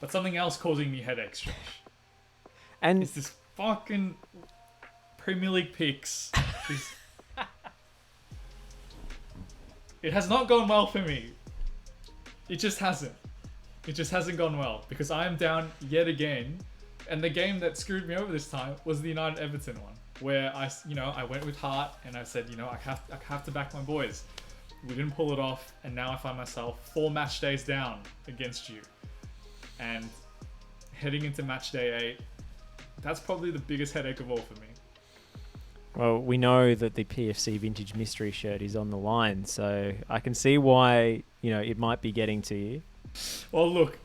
But something else causing me headaches, Josh, And is this fucking Premier League picks. It has not gone well for me. It just hasn't. It just hasn't gone well because I am down yet again. And the game that screwed me over this time was the United Everton one, where I went with heart and I said, I have to back my boys. We didn't pull it off, and now I find myself 4 match days down against you. And heading into match day 8, that's probably the biggest headache of all for me. well, we know that the PFC Vintage Mystery shirt is on the line, so I can see why, it might be getting to you. Well, look,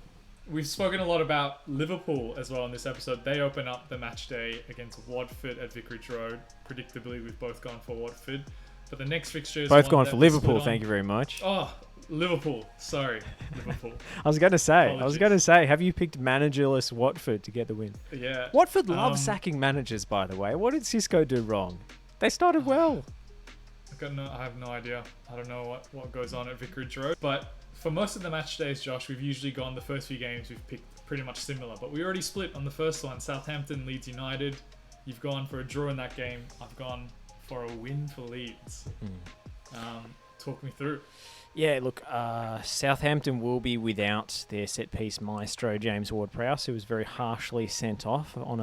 we've spoken a lot about Liverpool as well in this episode. They open up the match day against Watford at Vicarage Road. Predictably, we've both gone for Watford. But the next fixture is Both gone for Liverpool, thank you very much. Oh, Liverpool. Sorry, Liverpool. I was going to Apologies. say, have you picked managerless Watford to get the win? Yeah. Watford love sacking managers, by the way. What did Cisco do wrong? They started well. I have no idea. I don't know what goes on at Vicarage Road. But for most of the match days, Josh, we've usually gone the first few games. We've picked pretty much similar. But we already split on the first one. Southampton, Leeds United. You've gone for a draw in that game. I've gone for a win for Leeds. Talk me through. Yeah, look, Southampton will be without their set-piece maestro, James Ward-Prowse, who was very harshly sent off upon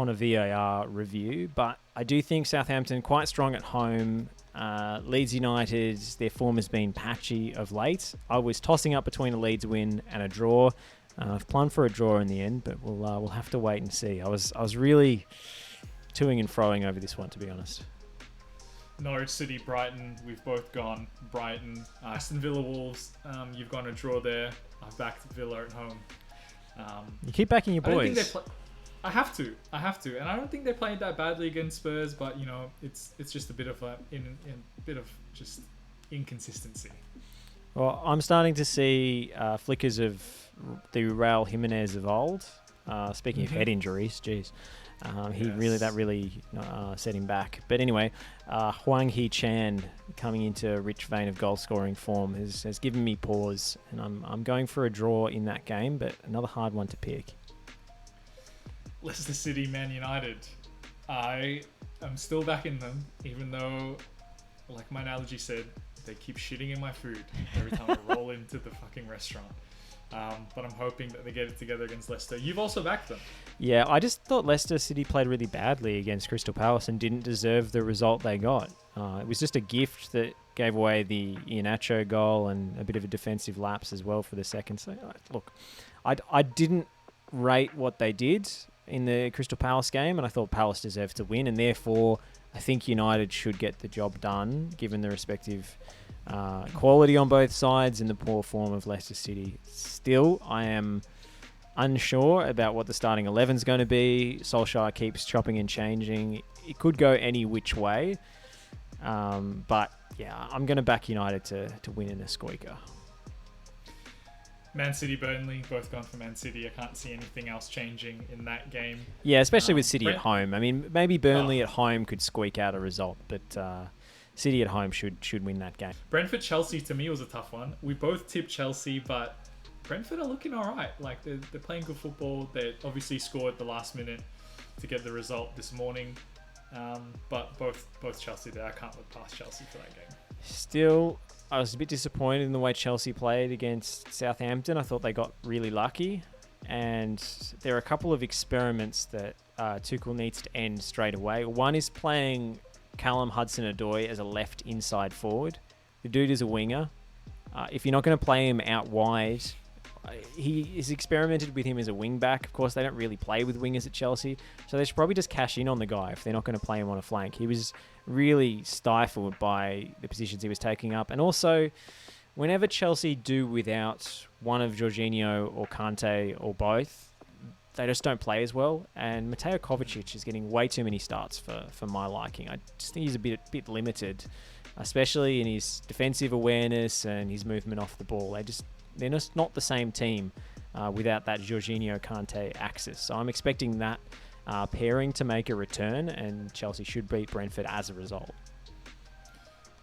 a VAR review. But I do think Southampton quite strong at home. Leeds United, their form has been patchy of late. I was tossing up between a Leeds win and a draw. I've planned for a draw in the end, but we'll have to wait and see. I was really toing and froing over this one, to be honest. Norwich City, Brighton. We've both gone Brighton. Aston Villa, Wolves. You've gone a draw there. I've backed Villa at home. You keep backing your boys. I don't think I have to, and I don't think they played that badly against Spurs. But it's just a bit of just inconsistency. Well, I'm starting to see flickers of the Raul Jimenez of old. Speaking of head injuries, geez. That really set him back. But anyway, Hwang Hee-chan coming into a rich vein of goal-scoring form has given me pause, and I'm going for a draw in that game, but another hard one to pick. Leicester City, Man United. I am still backing them, even though, like my analogy said, they keep shitting in my food every time I roll into the fucking restaurant. But I'm hoping that they get it together against Leicester. You've also backed them. Yeah, I just thought Leicester City played really badly against Crystal Palace and didn't deserve the result they got. It was just a gift that gave away the Iheanacho goal and a bit of a defensive lapse as well for the second. So, look, I didn't rate what they did in the Crystal Palace game, and I thought Palace deserved to win, and therefore I think United should get the job done, given the respective quality on both sides and the poor form of Leicester City. Still, I am unsure about what the starting 11 is going to be. Solskjaer keeps chopping and changing. It could go any which way. But yeah, I'm going to back United to win in a squeaker. Man City, Burnley, both gone for Man City. I can't see anything else changing in that game. Yeah, especially with City at home. I mean, maybe Burnley at home could squeak out a result, but City at home should win that game. Brentford Chelsea to me was a tough one. We both tipped Chelsea, but Brentford are looking all right. Like they're playing good football. They obviously scored the last minute to get the result this morning. But both Chelsea there. I can't look past Chelsea for that game. Still, I was a bit disappointed in the way Chelsea played against Southampton. I thought they got really lucky. And there are a couple of experiments that Tuchel needs to end straight away. One is playing Callum Hudson-Odoi as a left inside forward. The dude is a winger. If you're not going to play him out wide, he is experimented with him as a wing back. Of course, they don't really play with wingers at Chelsea, so they should probably just cash in on the guy if they're not going to play him on a flank. He was really stifled by the positions he was taking up. And also, whenever Chelsea do without one of Jorginho or Kante or both, they just don't play as well. And Mateo Kovacic is getting way too many starts for my liking. I just think he's a bit limited, especially in his defensive awareness and his movement off the ball. They're just not the same team without that Jorginho-Kante axis. So I'm expecting that pairing to make a return, and Chelsea should beat Brentford as a result.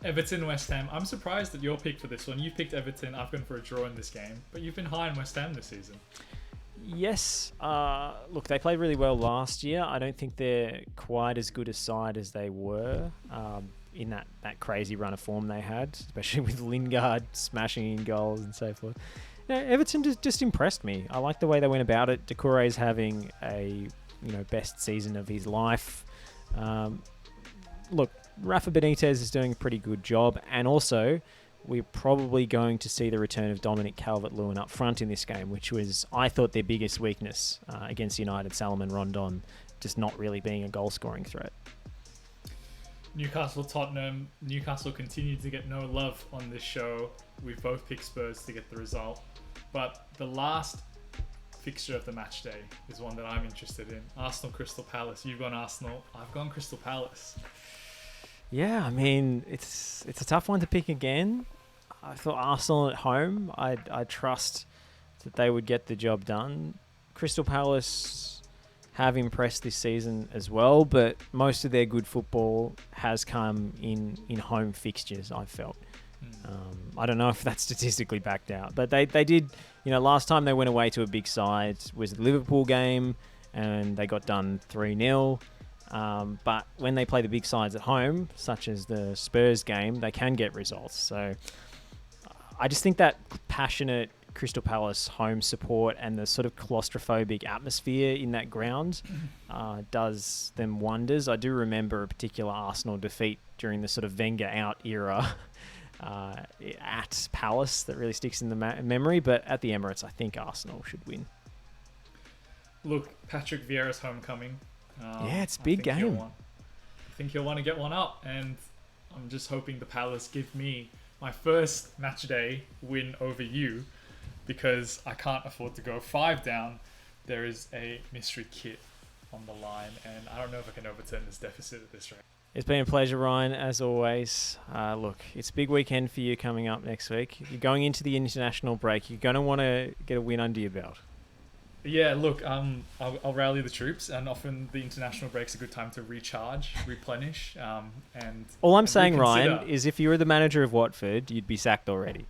Everton, West Ham. I'm surprised at your pick for this one. You picked Everton. I've gone for a draw in this game, but you've been high on West Ham this season. Yes. Look, they played really well last year. I don't think they're quite as good a side as they were in that crazy run of form they had, especially with Lingard smashing in goals and so forth. Everton just impressed me. I like the way they went about it. Doucouré's having a best season of his life. Look, Rafa Benitez is doing a pretty good job, and also we're probably going to see the return of Dominic Calvert-Lewin up front in this game, which was, I thought, their biggest weakness against United. Salomon Rondon just not really being a goal-scoring threat. Newcastle-Tottenham. Newcastle continued to get no love on this show. We've both picked Spurs to get the result. But the last fixture of the match day is one that I'm interested in. Arsenal-Crystal Palace. You've gone Arsenal. I've gone Crystal Palace. Yeah, I mean, it's a tough one to pick again. I thought Arsenal at home, I trust that they would get the job done. Crystal Palace have impressed this season as well, but most of their good football has come in home fixtures, I've felt. I don't know if that's statistically backed out, but they did, last time they went away to a big side was the Liverpool game, and they got done 3-0. But when they play the big sides at home, such as the Spurs game, they can get results. So I just think that passionate Crystal Palace home support and the sort of claustrophobic atmosphere in that ground does them wonders. I do remember a particular Arsenal defeat during the sort of Wenger out era at Palace that really sticks in the memory. But at the Emirates, I think Arsenal should win. Look, Patrick Viera's homecoming. Yeah, it's a big game. I think he'll want to get one up, and I'm just hoping the Palace give me my first match day win over you, because I can't afford to go 5 down. There is a mystery kit on the line, and I don't know if I can overturn this deficit at this rate. It's been a pleasure, Ryan, as always. Look, it's a big weekend for you coming up next week. You're going into the international break. You're going to want to get a win under your belt. Yeah, look, I'll rally the troops, and often the international break's a good time to recharge, replenish, and all I'm and saying, reconsider. Ryan, is if you were the manager of Watford, you'd be sacked already.